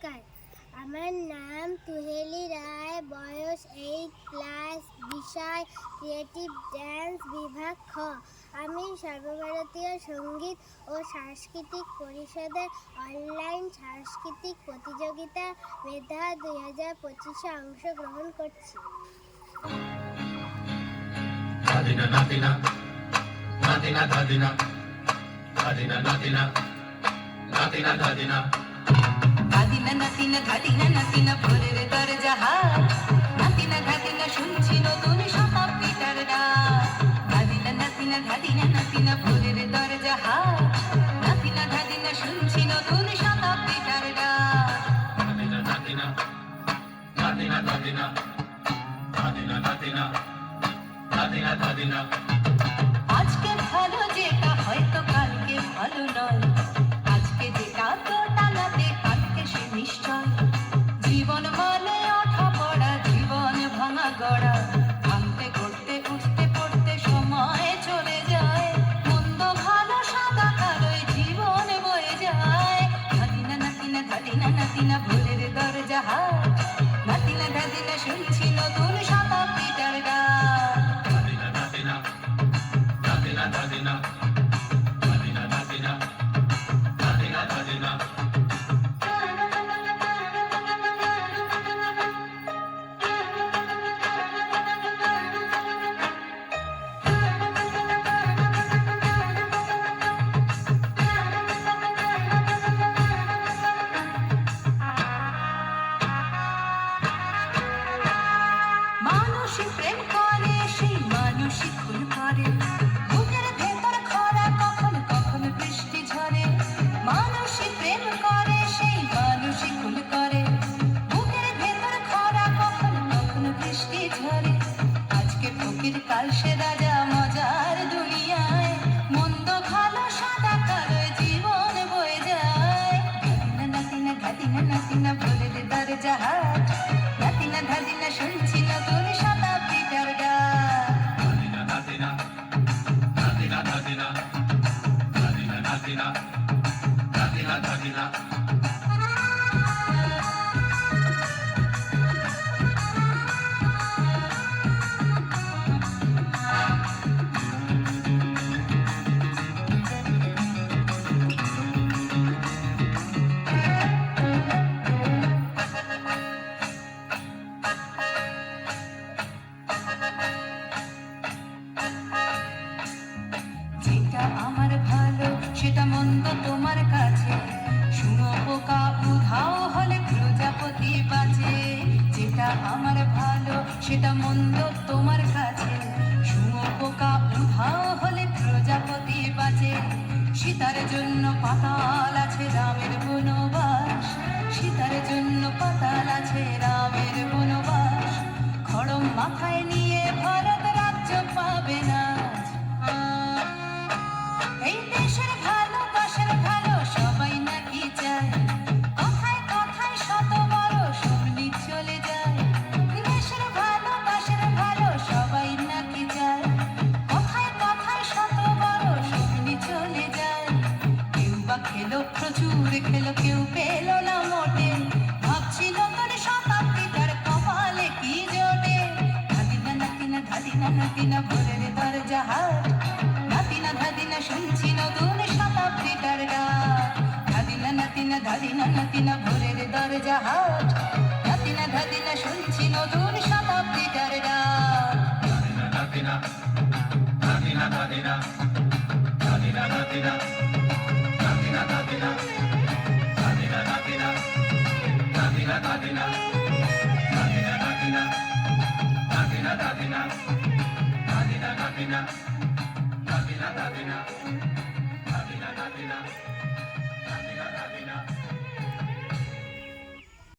নমস্কার, আমার নাম তুহেলি রায়, বয়স 8 ক্লাস, বিষয় ক্রিয়েটিভ ড্যান্স, বিভাগ খ। আমি সর্বভারতীয় সঙ্গীত ও সাংস্কৃতিক পরিষদের অনলাইন সাংস্কৃতিক প্রতিযোগিতা মেধা 2025-এ অংশগ্রহণ করছি। ভোরের দরজা হাত, নাতিনা ধাদিনা শুনছি নতুন শতাব্দীটার ডাক। নাতিনা ভোরের দরজা হাত, নাতিনা ধাদিনা শুনছি নতুন শতাব্দীটার ডাক। আজকে ভালো যেটা হয়তো কালকে ভালো নয়, আজকে যেটা তো টানাতে কালকে সে নিশ্চয়। জীবন মানে ওঠা পড়া, জীবন ভাঙা গড়া, ভাঙতে গড়তে উঠতে পড়তে সময় চলে যায়। মন্দ ভালো সাদা কালোয় জীবন বয়ে যায়। নাতিনা ভোরের দরজা হাত, নাতিনা ধাদিনা শুনছি নতুন শতাব্দীটার ডাক। মানুষই প্রেম করে, সেই মানুষই খুন করে, বুকের ভেতর খরা কখন কখন বৃষ্টি ঝরে। মানুষই প্রেম করে, সেই মানুষই খুন করে, বুকের ভেতর খরা কখন কখন বৃষ্টি ঝরে। আজকে ফকির কাল সে রাজা মজার দুনিয়ায়, মন্দ ভালো সাদা কালোয় জীবন বয়ে যায়। নাতিনা ভোরের দরজা হাত, নাতিনা ধাদিনা শুনছি নতুন শতাব্দীটার ডাক। যেটা আমার ভালো সেটা মন্দ তোমার কাছে, শুঁয়োপোকা উধাও হলে প্রজাপতি বাঁচে। যেটা আমার ভালো সেটা মন্দ তোমার কাছে, শুঁয়োপোকা উধাও হলে প্রজাপতি বাঁচে। সীতার জন্য পাতাল আছে রামের বনবাস, সীতার জন্য পাতাল আছে রামের বনবাস। খড়ম মাথায় নিয়ে ভারত রাজ্য পাবে না। এই দেশের ভালোবাসার ভালো সবাই নাকি চায়, কথায় কথায় শত বড় শুনলি চলে যায়। দেশের ভালোবাসার ভালো সবাই নাকি চায়, কথায় কথায় শত বড় শুনলি চলে যায়। কেউ বা খেলো প্রচুর খেলো, কেউ পেল না মোটে, ভাবছিল তোর শতাব্দীটার কপালে কি জোটে। নাতিনা ভোরের দরজা হাত, নাতিনা ধাদিনা শুনছি নতুন শতাব্দীটার ডাক। নাতিনা ভোরের দরজা হাত, নাতিনা ধাদিনা শুনছি নতুন শতাব্দীটার ডাক। Nadina.